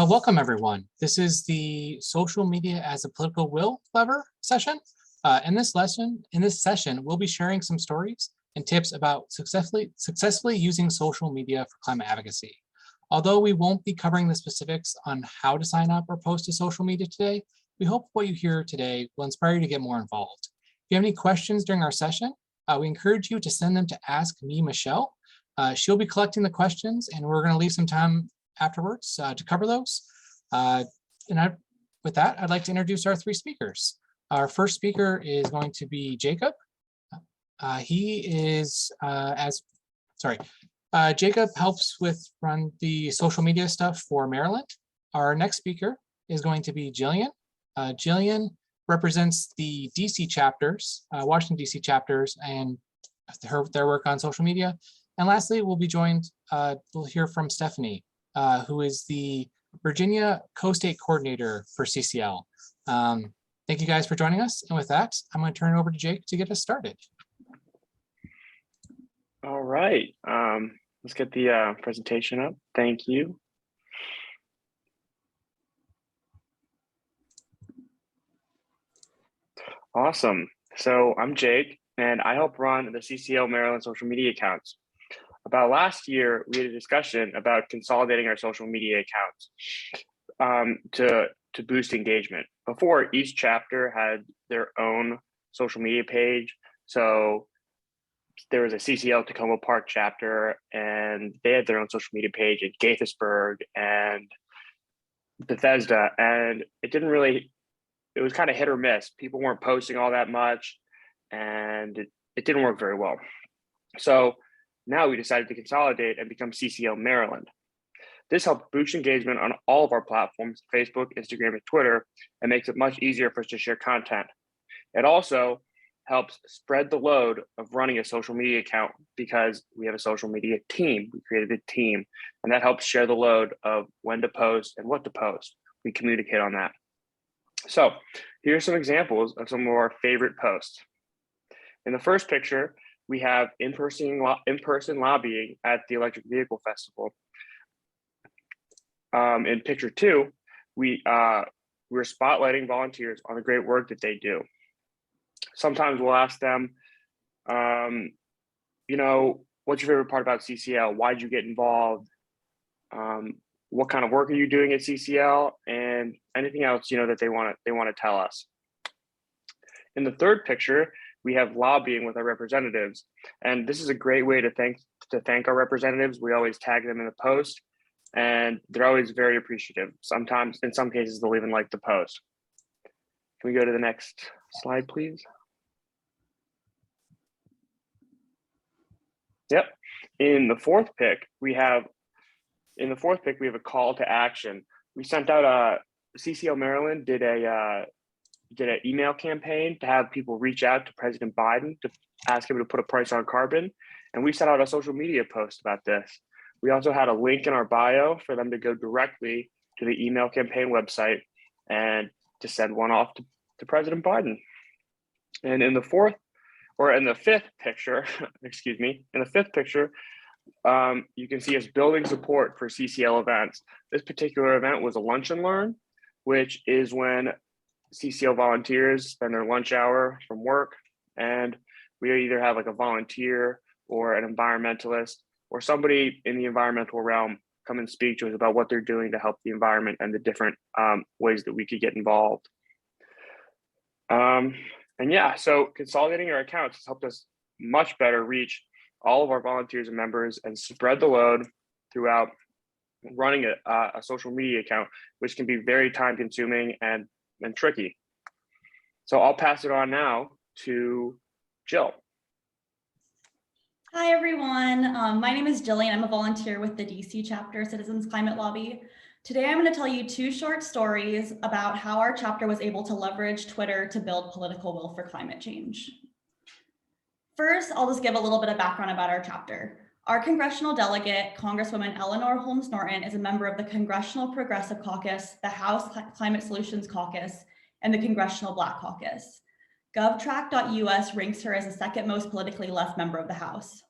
Welcome everyone. This is the social media as a political will lever session. In this session, we'll be sharing some stories and tips about successfully using social media for climate advocacy. Although we won't be covering the specifics on how to sign up or post to social media today, we hope what you hear today will inspire you to get more involved. If you have any questions during our session, we encourage you to send them to Ask Me Michelle. She'll be collecting the questions and we're going to leave some time afterwards to cover those. With that, I'd like to introduce our three speakers. Our first speaker is going to be Jacob. Jacob helps run the social media stuff for Maryland. Our next speaker is going to be Jillian. Jillian represents the DC chapters, Washington DC chapters, and their work on social media. And lastly, we'll hear from Stephanie, who is the Virginia Co-State Coordinator for CCL. Thank you guys for joining us. And with that, I'm going to turn it over to Jake to get us started. All right, let's get the presentation up. Thank you. Awesome. So I'm Jake, and I help run the CCL Maryland social media accounts. About last year, we had a discussion about consolidating our social media accounts to boost engagement. Before, each chapter had their own social media page. So there was a CCL Tacoma Park chapter, and they had their own social media page in Gaithersburg and Bethesda. And it was kind of hit or miss. People weren't posting all that much, and it didn't work very well. So now we decided to consolidate and become CCL Maryland. This helped boost engagement on all of our platforms, Facebook, Instagram, and Twitter, and makes it much easier for us to share content. It also helps spread the load of running a social media account because we have a social media team. We created a team, and that helps share the load of when to post and what to post. We communicate on that. So here are some examples of some of our favorite posts. In the first picture, we have in-person lobbying at the Electric Vehicle Festival. In picture two, we're spotlighting volunteers on the great work that they do. Sometimes we'll ask them, what's your favorite part about CCL? Why'd you get involved? What kind of work are you doing at CCL? And anything else, that they want to tell us. In the third picture, we have lobbying with our representatives. And this is a great way to thank our representatives. We always tag them in the post, and they're always very appreciative. Sometimes, in some cases, they'll even like the post. Can we go to the next slide, please? Yep. In the fourth pick, we have a call to action. We sent out CCL Maryland did an email campaign to have people reach out to President Biden to ask him to put a price on carbon. And we sent out a social media post about this. We also had a link in our bio for them to go directly to the email campaign website and to send one off to President Biden. And in the fifth picture, you can see us building support for CCL events. This particular event was a lunch and learn, which is when CCL volunteers spend their lunch hour from work, and we either have like a volunteer or an environmentalist or somebody in the environmental realm come and speak to us about what they're doing to help the environment and the different ways that we could get involved. So consolidating our accounts has helped us much better reach all of our volunteers and members and spread the load throughout running a social media account, which can be very time consuming and tricky. So I'll pass it on now to Jill. Hi, everyone. My name is Jillian. I'm a volunteer with the DC chapter Citizens Climate Lobby. Today, I'm going to tell you two short stories about how our chapter was able to leverage Twitter to build political will for climate change. First, I'll just give a little bit of background about our chapter. Our congressional delegate, Congresswoman Eleanor Holmes Norton, is a member of the Congressional Progressive Caucus, the House Climate Solutions Caucus, and the Congressional Black Caucus. GovTrack.us ranks her as the second most politically left member of the House.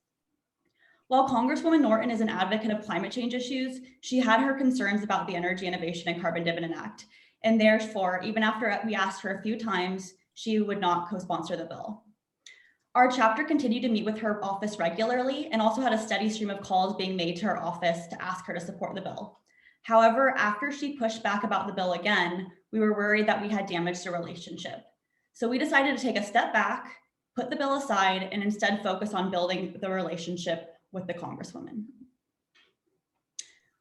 While Congresswoman Norton is an advocate of climate change issues, she had her concerns about the Energy Innovation and Carbon Dividend Act. And therefore, even after we asked her a few times, she would not co-sponsor the bill. Our chapter continued to meet with her office regularly and also had a steady stream of calls being made to her office to ask her to support the bill. However, after she pushed back about the bill again, we were worried that we had damaged the relationship. So we decided to take a step back, put the bill aside, and instead focus on building the relationship with the Congresswoman.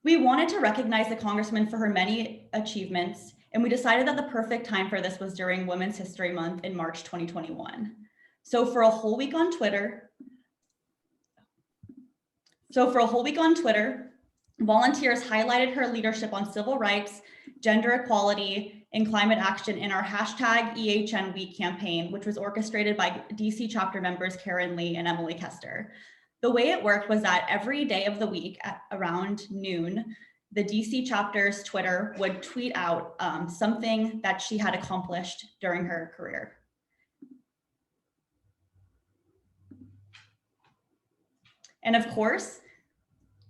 We wanted to recognize the Congresswoman for her many achievements, and we decided that the perfect time for this was during Women's History Month in March 2021. So for a whole week on Twitter, volunteers highlighted her leadership on civil rights, gender equality, and climate action in our hashtag EHN Week campaign, which was orchestrated by DC chapter members Karen Lee and Emily Kester. The way it worked was that every day of the week at around noon, the DC chapter's Twitter would tweet out something that she had accomplished during her career. And of course,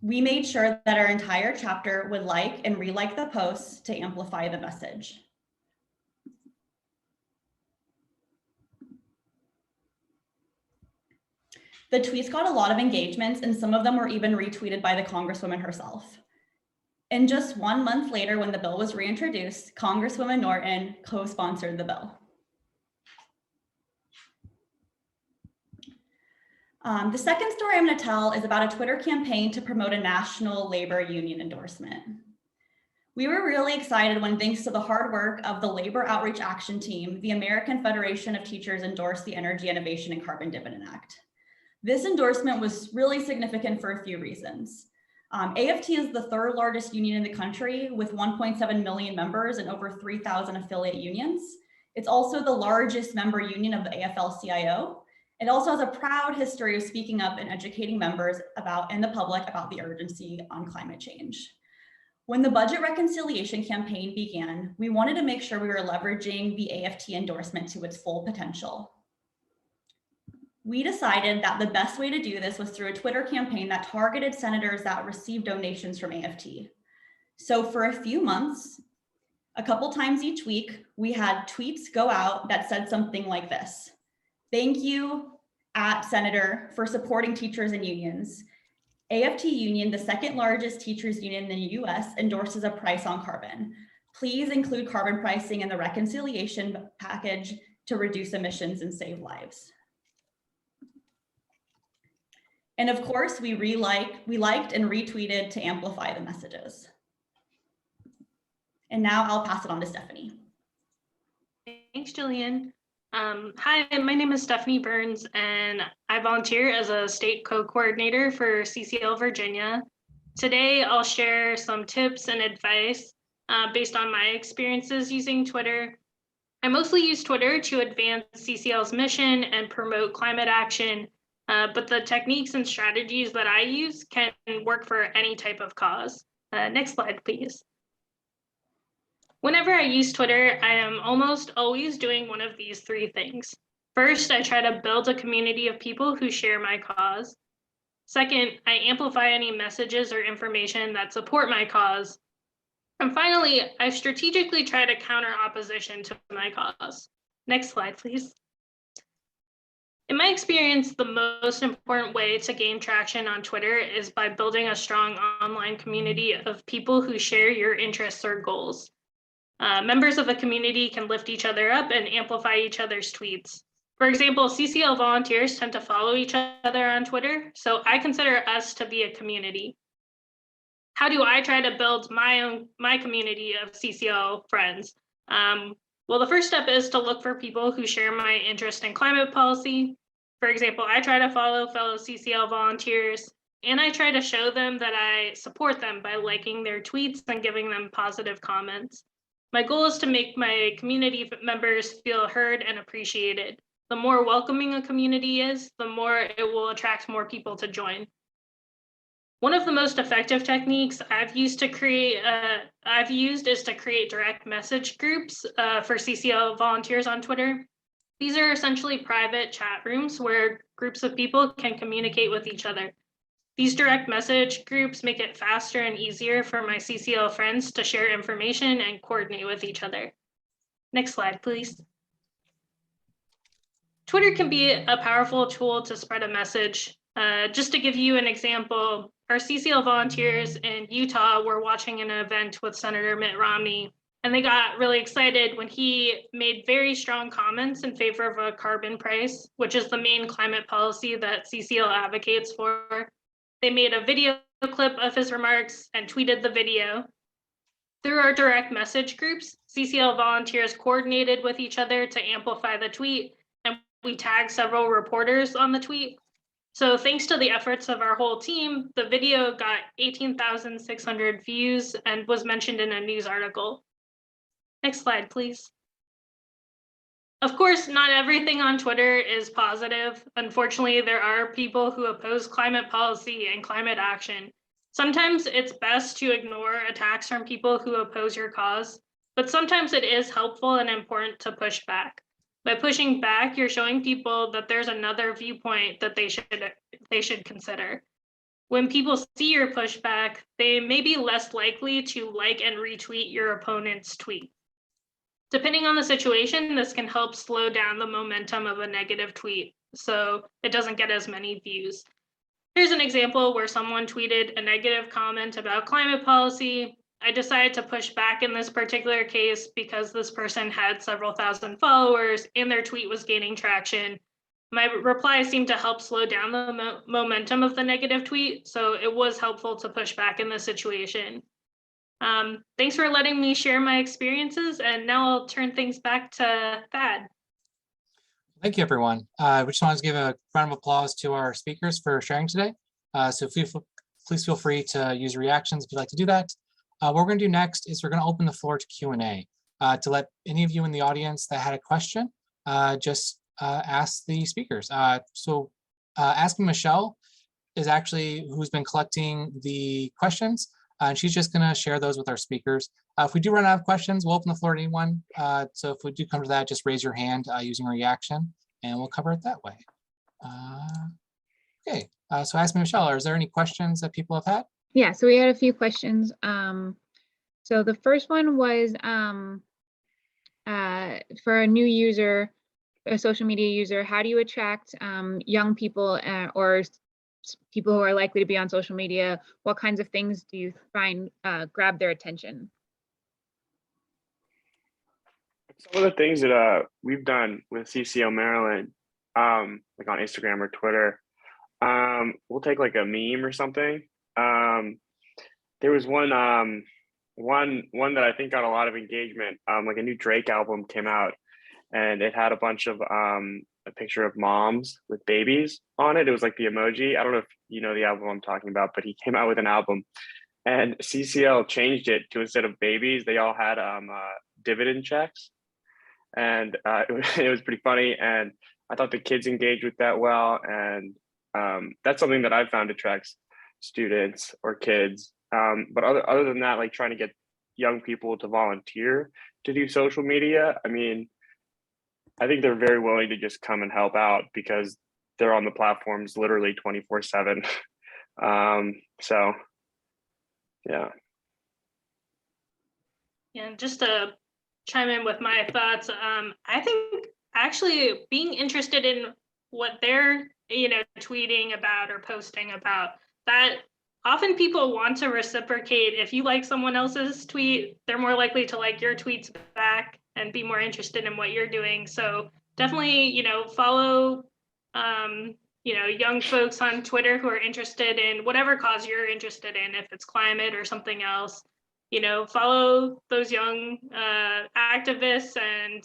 we made sure that our entire chapter would like and re-like the posts to amplify the message. The tweets got a lot of engagements, and some of them were even retweeted by the Congresswoman herself. And just 1 month later, when the bill was reintroduced, Congresswoman Norton co-sponsored the bill. The second story I'm going to tell is about a Twitter campaign to promote a national labor union endorsement. We were really excited when, thanks to the hard work of the Labor Outreach Action Team, the American Federation of Teachers endorsed the Energy Innovation and Carbon Dividend Act. This endorsement was really significant for a few reasons. AFT is the third largest union in the country with 1.7 million members and over 3,000 affiliate unions. It's also the largest member union of the AFL-CIO. It also has a proud history of speaking up and educating members and the public about the urgency on climate change. When the budget reconciliation campaign began, we wanted to make sure we were leveraging the AFT endorsement to its full potential. We decided that the best way to do this was through a Twitter campaign that targeted senators that received donations from AFT. So for a few months, a couple times each week, we had tweets go out that said something like this: "Thank you, @Senator, for supporting teachers and unions. AFT Union, the second largest teachers union in the US, endorses a price on carbon. Please include carbon pricing in the reconciliation package to reduce emissions and save lives." And of course, we liked and retweeted to amplify the messages. And now I'll pass it on to Stephanie. Thanks, Jillian. Hi, my name is Stephanie Burns, and I volunteer as a state co-coordinator for CCL Virginia. Today, I'll share some tips and advice based on my experiences using Twitter. I mostly use Twitter to advance CCL's mission and promote climate action, but the techniques and strategies that I use can work for any type of cause. Next slide, please. Whenever I use Twitter, I am almost always doing one of these three things. First, I try to build a community of people who share my cause. Second, I amplify any messages or information that support my cause. And finally, I strategically try to counter opposition to my cause. Next slide, please. In my experience, the most important way to gain traction on Twitter is by building a strong online community of people who share your interests or goals. Members of the community can lift each other up and amplify each other's tweets. For example, CCL volunteers tend to follow each other on Twitter, so I consider us to be a community. How do I try to build my community of CCL friends? Well, the first step is to look for people who share my interest in climate policy. For example, I try to follow fellow CCL volunteers, and I try to show them that I support them by liking their tweets and giving them positive comments. My goal is to make my community members feel heard and appreciated. The more welcoming a community is, the more it will attract more people to join. One of the most effective techniques I've used is to create direct message groups for CCL volunteers on Twitter. These are essentially private chat rooms where groups of people can communicate with each other. These direct message groups make it faster and easier for my CCL friends to share information and coordinate with each other. Next slide, please. Twitter can be a powerful tool to spread a message. Just to give you an example, our CCL volunteers in Utah were watching an event with Senator Mitt Romney, and they got really excited when he made very strong comments in favor of a carbon price, which is the main climate policy that CCL advocates for. They made a video clip of his remarks and tweeted the video. Through our direct message groups, CCL volunteers coordinated with each other to amplify the tweet, and we tagged several reporters on the tweet. So thanks to the efforts of our whole team, the video got 18,600 views and was mentioned in a news article. Next slide, please. Of course, not everything on Twitter is positive. Unfortunately, there are people who oppose climate policy and climate action. Sometimes it's best to ignore attacks from people who oppose your cause, but sometimes it is helpful and important to push back. By pushing back, you're showing people that there's another viewpoint that they should consider. When people see your pushback, they may be less likely to like and retweet your opponent's tweet. Depending on the situation, this can help slow down the momentum of a negative tweet, so it doesn't get as many views. Here's an example where someone tweeted a negative comment about climate policy. I decided to push back in this particular case because this person had several thousand followers and their tweet was gaining traction. My reply seemed to help slow down the momentum of the negative tweet, so it was helpful to push back in this situation. Thanks for letting me share my experiences, and now I'll turn things back to Thad. Thank you, everyone. We just wanted to give a round of applause to our speakers for sharing today. So please feel free to use reactions if you'd like to do that. What we're going to do next is we're going to open the floor to Q&A. To let any of you in the audience that had a question, just ask the speakers. Asking Michelle is actually who's been collecting the questions, and she's just going to share those with our speakers. If we do run out of questions, we'll open the floor to anyone. So if we do come to that, just raise your hand using reaction, and we'll cover it that way. Okay, so ask me, Michelle, is there any questions that people have had? Yeah, so we had a few questions. So the first one was for a new user, a social media user, how do you attract young people or people who are likely to be on social media? What kinds of things do you find grab their attention? Some of the things that we've done with CCO Maryland, like on Instagram or Twitter, we'll take like a meme or something. There was one that I think got a lot of engagement. Like a new Drake album came out, and it had a bunch of a picture of moms with babies on it. It was like the emoji. I don't know if you know the album I'm talking about, but he came out with an album, and CCL changed it to, instead of babies, they all had dividend checks, and it was pretty funny. And I thought the kids engaged with that well, and that's something that I've found attracts students or kids. But other than that, like trying to get young people to volunteer to do social media, I mean, I think they're very willing to just come and help out because they're on the platforms literally 24/7. So yeah. Yeah, just to chime in with my thoughts, I think actually being interested in what they're tweeting about or posting about, that often people want to reciprocate. If you like someone else's tweet, they're more likely to like your tweets back and be more interested in what you're doing. So definitely, follow, young folks on Twitter who are interested in whatever cause you're interested in, if it's climate or something else. Follow those young activists and,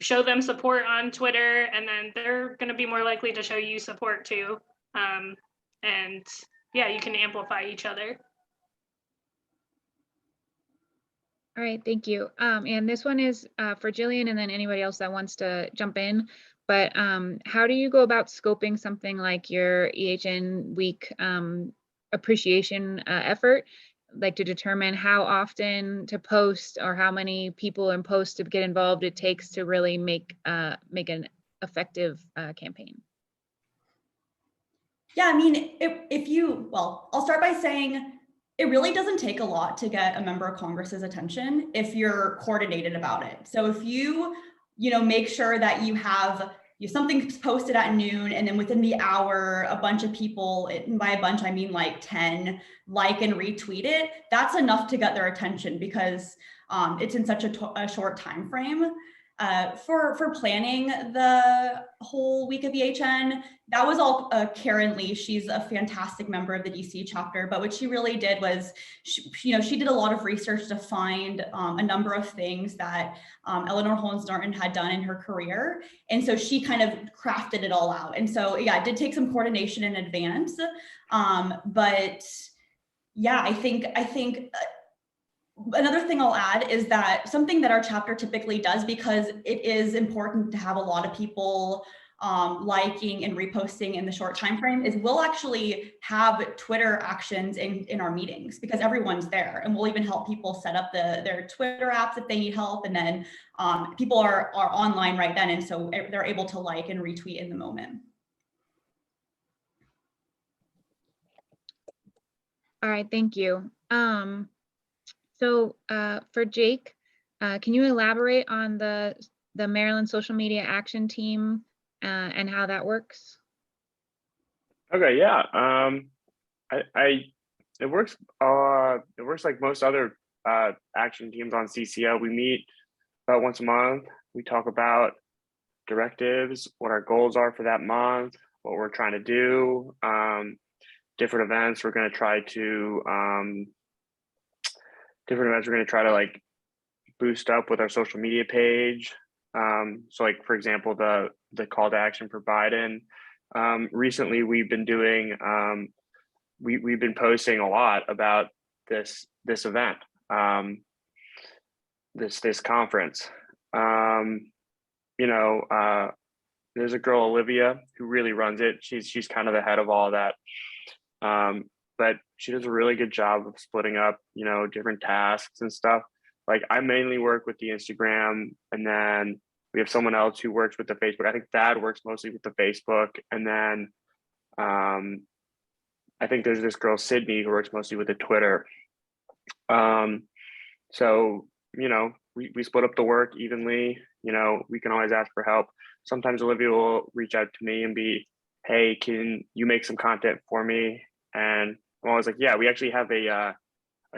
show them support on Twitter, and then they're going to be more likely to show you support too. And yeah, you can amplify each other. All right, thank you. And this one is for Jillian, and then anybody else that wants to jump in. But how do you go about scoping something like your EHN week appreciation effort, like to determine how often to post or how many people in post to get involved it takes to really make an effective campaign? Yeah, I mean, well, I'll start by saying it really doesn't take a lot to get a member of Congress's attention if you're coordinated about it. So if you make sure that you have something posted at noon, and then within the hour, a bunch of people, and by a bunch, I mean like 10, like and retweet it, that's enough to get their attention because it's in such a short time frame. For planning the whole week of EHN, that was all Karen Lee. She's a fantastic member of the DC chapter, but what she really did was, she did a lot of research to find a number of things that Eleanor Holmes Norton had done in her career. And so she kind of crafted it all out. And so, yeah, it did take some coordination in advance. But yeah, I think another thing I'll add is that something that our chapter typically does, because it is important to have a lot of people liking and reposting in the short time frame, is we'll actually have Twitter actions in our meetings because everyone's there, and we'll even help people set up their Twitter apps if they need help. And then people are online right then, and so they're able to like and retweet in the moment. All right, thank you. So for Jake, can you elaborate on the Maryland Social Media Action Team and how that works? Okay, yeah. It works like most other action teams on CCO. We meet about once a month. We talk about directives, what our goals are for that month, what we're trying to do, different events we're going to try to like boost up with our social media page. So like, for example, the call to action for Biden. Recently we've been doing, we've been posting a lot about this event, this conference. There's a girl, Olivia, who really runs it. She's kind of the head of all that. But she does a really good job of splitting up, different tasks and stuff. Like I mainly work with the Instagram, and then we have someone else who works with the Facebook. I think Thad works mostly with the Facebook. And then I think there's this girl, Sydney, who works mostly with the Twitter. So, we split up the work evenly. We can always ask for help. Sometimes Olivia will reach out to me and be, hey, can you make some content for me? And I'm always like, yeah, we actually have a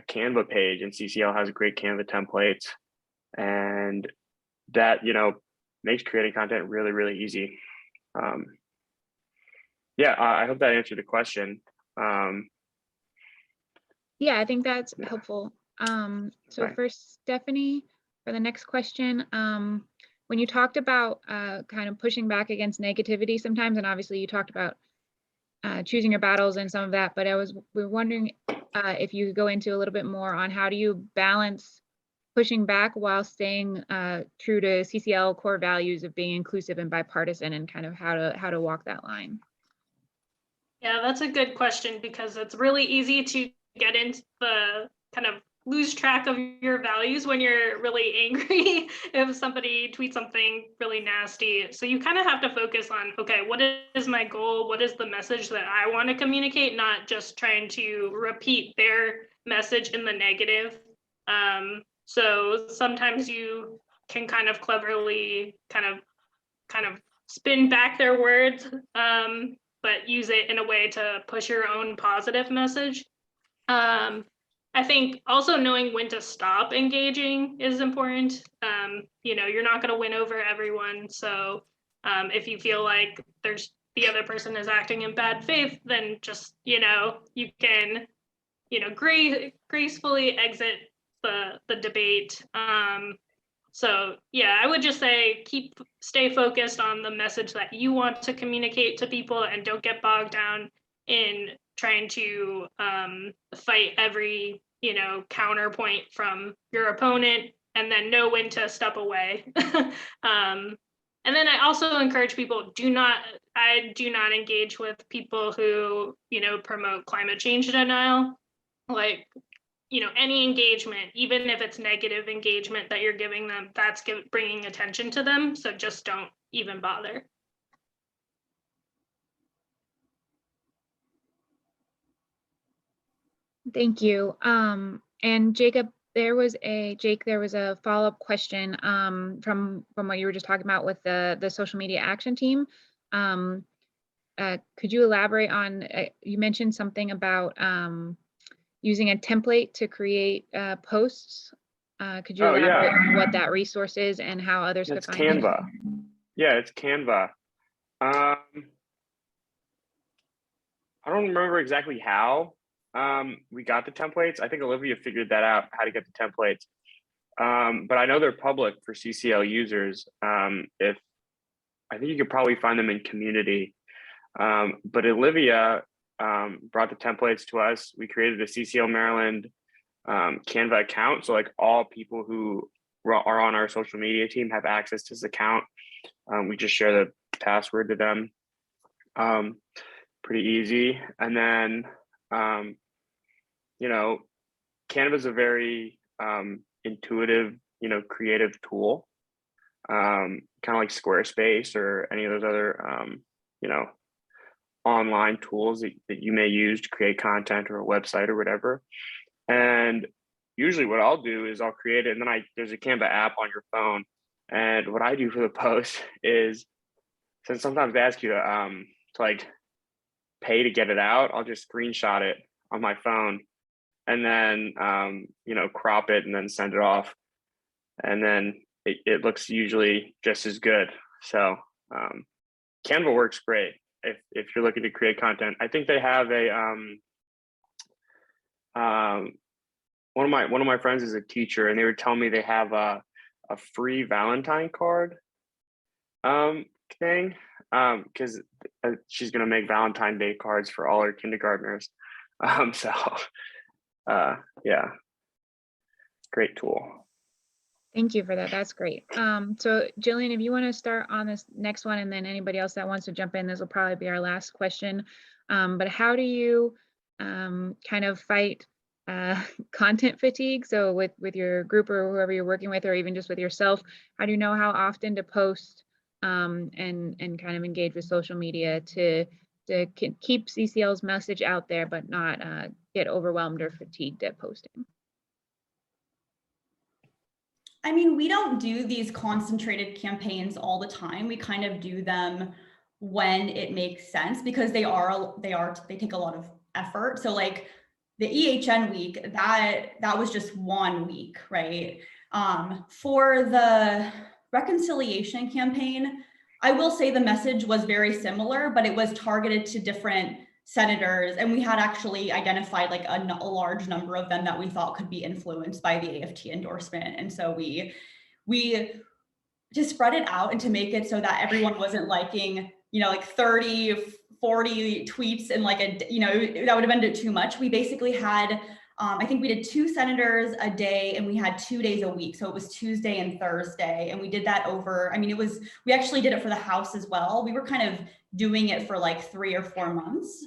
Canva page, and CCL has great Canva templates, and that makes creating content really, really easy. Yeah, I hope that answered the question. Yeah, I think that's helpful. So Right. for Stephanie, for the next question, when you talked about kind of pushing back against negativity sometimes, and obviously you talked about choosing your battles and some of that, but we're wondering if you could go into a little bit more on how do you balance pushing back while staying true to CCL core values of being inclusive and bipartisan, and kind of how to walk that line. Yeah, that's a good question, because it's really easy to get into the kind of lose track of your values when you're really angry if somebody tweets something really nasty. So you kind of have to focus on, okay, what is my goal? What is the message that I want to communicate? Not just trying to repeat their message in the negative. So sometimes you can kind of cleverly kind of spin back their words, but use it in a way to push your own positive message. I think also knowing when to stop engaging is important. You're not going to win over everyone. So if you feel like the other person is acting in bad faith, then just, you can, gracefully exit the debate. So yeah, I would just say stay focused on the message that you want to communicate to people, and don't get bogged down in trying to fight every counterpoint from your opponent, and then know when to step away. And then I also encourage people, I do not engage with people who promote climate change denial. Like, any engagement, even if it's negative engagement that you're giving them, that's bringing attention to them. So just don't even bother. Thank you. And Jacob, there was a follow-up question from what you were just talking about with the social media action team. Could you elaborate on, you mentioned something about using a template to create posts. Could you elaborate on what that resource is and how others could find it? Canva. Yeah, it's Canva. I don't remember exactly how we got the templates. I think Olivia figured that out, how to get the templates. But I know they're public for CCL users. I think you could probably find them in community. But Olivia brought the templates to us. We created a CCL Maryland Canva account. So like all people who are on our social media team have access to this account. We just share the password to them. Pretty easy. And then, you know, Canva is a very intuitive, creative tool, kind of like Squarespace or any of those other, online tools that you may use to create content or a website or whatever. And usually what I'll do is I'll create it, and then there's a Canva app on your phone. And what I do for the post is, since sometimes they ask you to like pay to get it out, I'll just screenshot it on my phone and then crop it and then send it off. And then it looks usually just as good. So Canva works great if you're looking to create content. I think they have one of my friends is a teacher, and they were telling me they have a free Valentine card thing, because she's gonna make Valentine Day cards for all her kindergartners. Yeah, great tool. Thank you for that. That's great. So Jillian, if you want to start on this next one, and then anybody else that wants to jump in, this will probably be our last question. But how do you kind of fight content fatigue? So with your group or whoever you're working with, or even just with yourself, how do you know how often to post and kind of engage with social media to keep CCL's message out there, but not get overwhelmed or fatigued at posting? I mean, we don't do these concentrated campaigns all the time. We kind of do them when it makes sense, because they take a lot of effort. So like the EHN week, that was just 1 week, right? For the reconciliation campaign, I will say the message was very similar, but it was targeted to different senators, and we had actually identified like a large number of them that we thought could be influenced by the AFT endorsement. And so we just spread it out, and to make it so that everyone wasn't liking, like 30, 40 tweets and like that would have been too much. We basically had, I think we did 2 senators a day, and we had 2 days a week. So it was Tuesday and Thursday. And we did that over, we actually did it for the House as well. We were kind of doing it for like 3 or 4 months.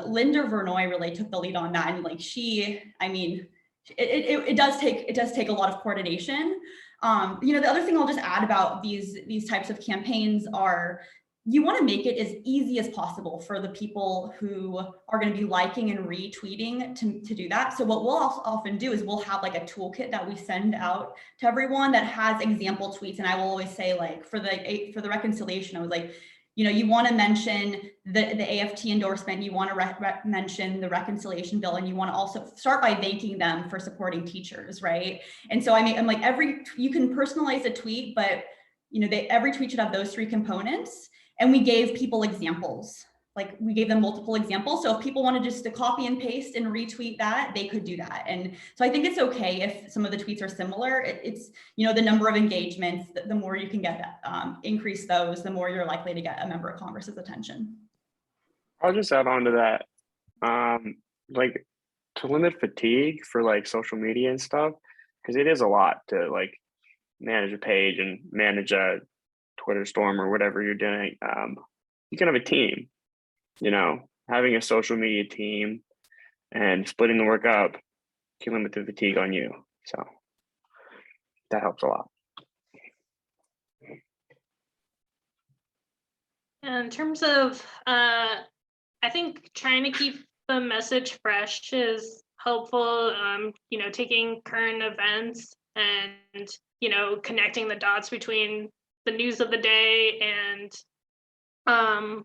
Linda Vernoy really took the lead on that. And like it does take a lot of coordination. The other thing I'll just add about these types of campaigns are, you want to make it as easy as possible for the people who are going to be liking and retweeting to do that. So what we'll often do is we'll have like a toolkit that we send out to everyone that has example tweets. And I will always say, like, for the reconciliation, I was like, you want to mention the AFT endorsement, you want to mention the reconciliation bill, and you want to also start by thanking them for supporting teachers, right? And so I'm like, you can personalize a tweet, but every tweet should have those 3 components. And we gave people examples, like we gave them multiple examples. So if people wanted just to copy and paste and retweet that, they could do that. And so I think it's okay if some of the tweets are similar. It's, the number of engagements, the more you can get increase those, the more you're likely to get a member of Congress's attention. I'll just add on to that. Like, to limit fatigue for like social media and stuff, because it is a lot to like manage a page and manage a Twitter storm or whatever you're doing. You can have a team, having a social media team and splitting the work up can limit the fatigue on you. So that helps a lot. In terms of, I think trying to keep the message fresh is helpful, taking current events and, connecting the dots between the news of the day and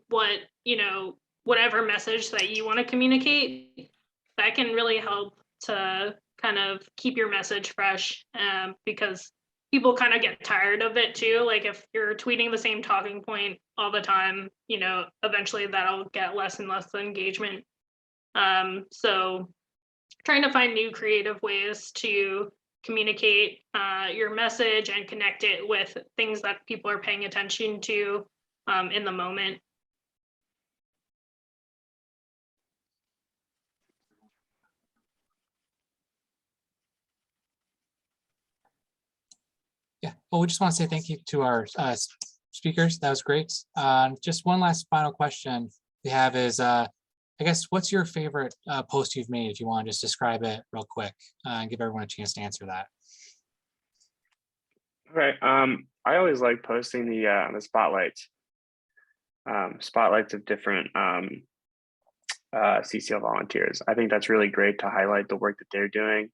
what, whatever message that you want to communicate. That can really help to kind of keep your message fresh, because people kind of get tired of it too. Like if you're tweeting the same talking point all the time, eventually that'll get less and less engagement. So trying to find new creative ways to communicate your message and connect it with things that people are paying attention to in the moment. Yeah, well, we just want to say thank you to our speakers. That was great. Just one last final question we have is, I guess, what's your favorite post you've made? If you want to just describe it real quick and give everyone a chance to answer that. Okay. I always like posting the spotlights of different CCL volunteers. I think that's really great to highlight the work that they're doing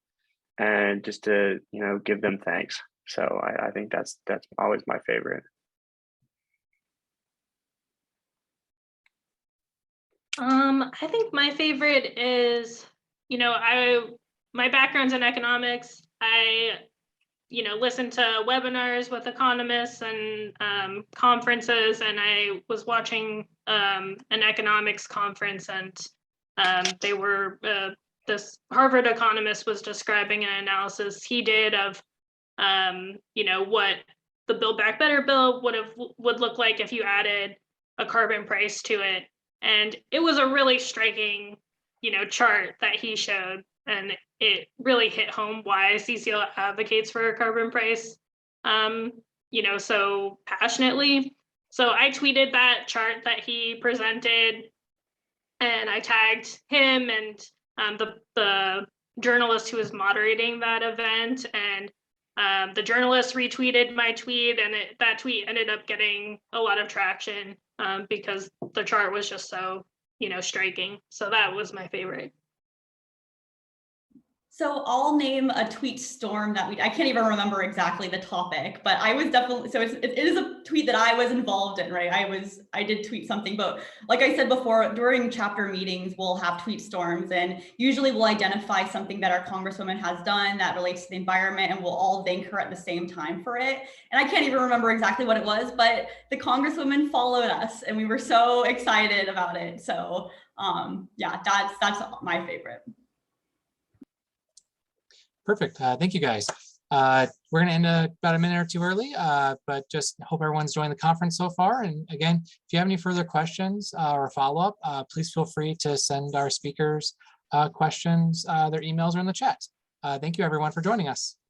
and just to, give them thanks. So I think that's always my favorite. I think my favorite is, my background's in economics. I, listen to webinars with economists and conferences, and I was watching an economics conference, and they were this Harvard economist was describing an analysis he did of what the Build Back Better bill would look like if you added a carbon price to it. And it was a really striking, chart that he showed, and it really hit home why CCL advocates for a carbon price, so passionately. So I tweeted that chart that he presented, and I tagged him and the journalist who was moderating that event, and the journalist retweeted my tweet, and that tweet ended up getting a lot of traction because the chart was just so, striking. So that was my favorite. So I'll name a tweet storm that I can't even remember exactly the topic, but I was definitely, so it is a tweet that I was involved in, right? I did tweet something, but like I said before, during chapter meetings, we'll have tweet storms, and usually we'll identify something that our congresswoman has done that relates to the environment, and we'll all thank her at the same time for it. And I can't even remember exactly what it was, but the congresswoman followed us and we were so excited about it. So yeah, that's my favorite. Perfect. Thank you, guys. We're going to end about a minute or two early, but just hope everyone's enjoying the conference so far. And again, if you have any further questions or follow-up, please feel free to send our speakers questions. Their emails are in the chat. Thank you, everyone, for joining us.